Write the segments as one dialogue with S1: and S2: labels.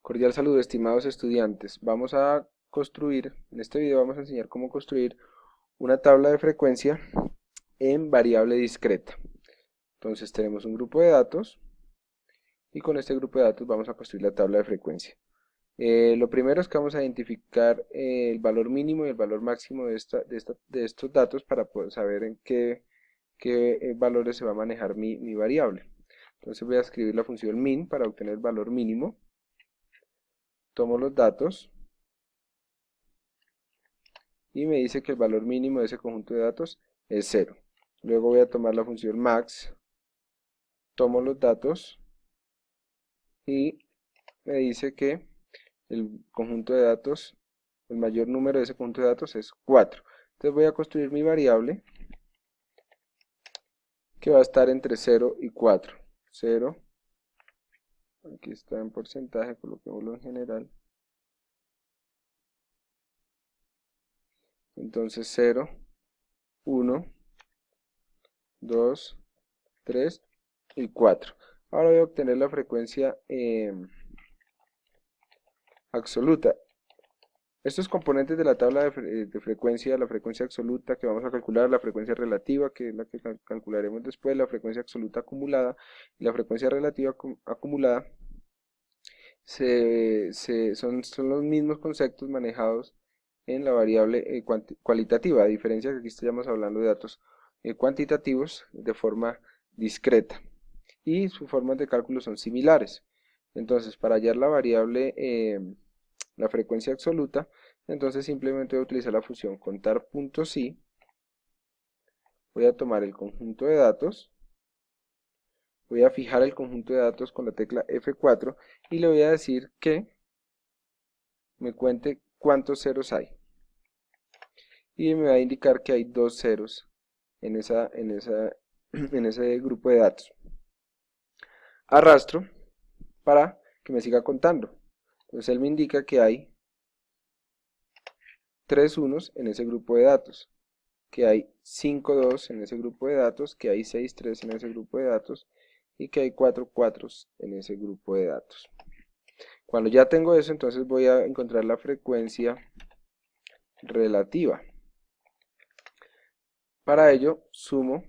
S1: Cordial saludo, estimados estudiantes. Vamos a construir, en este video vamos a enseñar cómo construir una tabla de frecuencia en variable discreta. Entonces tenemos un grupo de datos y con este grupo de datos vamos a construir la tabla de frecuencia. Lo primero es que vamos a identificar el valor mínimo y el valor máximo de estos datos para poder saber en qué valores se va a manejar mi variable. Entonces voy a escribir la función min para obtener el valor mínimo. Tomo los datos y me dice que el valor mínimo de ese conjunto de datos es 0. Luego voy a tomar la función max, tomo los datos y me dice que el conjunto de datos, el mayor número de ese conjunto de datos es 4. Entonces voy a construir mi variable que va a estar entre 0 y 4. 0, aquí está en porcentaje, coloquémoslo en general. Entonces 0, 1, 2, 3 y 4. Ahora voy a obtener la frecuencia absoluta. Estos componentes de la tabla de frecuencia, la frecuencia absoluta que vamos a calcular, la frecuencia relativa, que es la que calcularemos después, la frecuencia absoluta acumulada y la frecuencia relativa acumulada, son los mismos conceptos manejados en la variable cualitativa, a diferencia que aquí estamos hablando de datos cuantitativos de forma discreta y sus formas de cálculo son similares. Entonces, para hallar la variable, la frecuencia absoluta, entonces simplemente voy a utilizar la función contar.si, voy a tomar el conjunto de datos, voy a fijar el conjunto de datos con la tecla F4 y le voy a decir que me cuente cuántos ceros hay. Y me va a indicar que hay 2 ceros en ese grupo de datos. Arrastro para que me siga contando. Entonces él me indica que hay 3 unos en ese grupo de datos, que hay 5 2 en ese grupo de datos, que hay 6 3 en ese grupo de datos y que hay 4 4 en ese grupo de datos. Cuando ya tengo eso, entonces voy a encontrar la frecuencia relativa. Para ello, sumo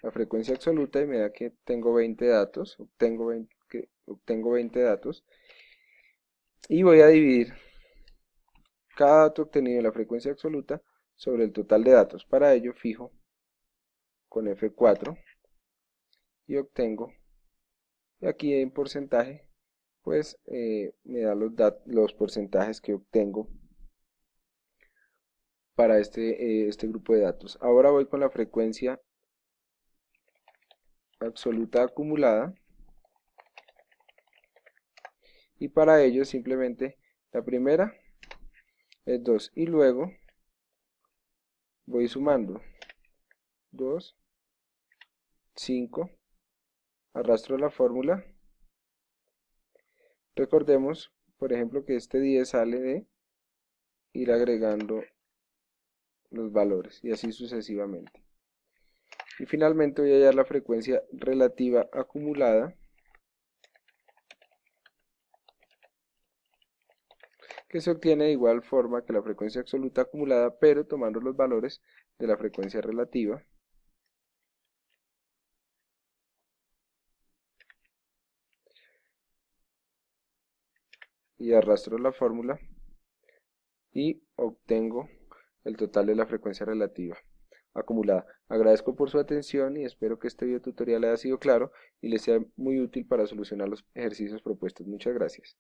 S1: la frecuencia absoluta y me da que tengo 20 datos, obtengo 20 datos, y voy a dividir cada dato obtenido en la frecuencia absoluta sobre el total de datos. Para ello fijo con F4 y obtengo, y aquí en porcentaje, pues me da los porcentajes que obtengo para este grupo de datos. Ahora voy con la frecuencia absoluta acumulada y para ello simplemente la primera es 2 y luego voy sumando 2, 5, arrastro la fórmula. Recordemos, por ejemplo, que este 10 sale de ir agregando los valores y así sucesivamente. Y finalmente voy a hallar la frecuencia relativa acumulada, que se obtiene de igual forma que la frecuencia absoluta acumulada, pero tomando los valores de la frecuencia relativa. Y arrastro la fórmula y obtengo el total de la frecuencia relativa acumulada. Agradezco por su atención y espero que este video tutorial haya sido claro y les sea muy útil para solucionar los ejercicios propuestos. Muchas gracias.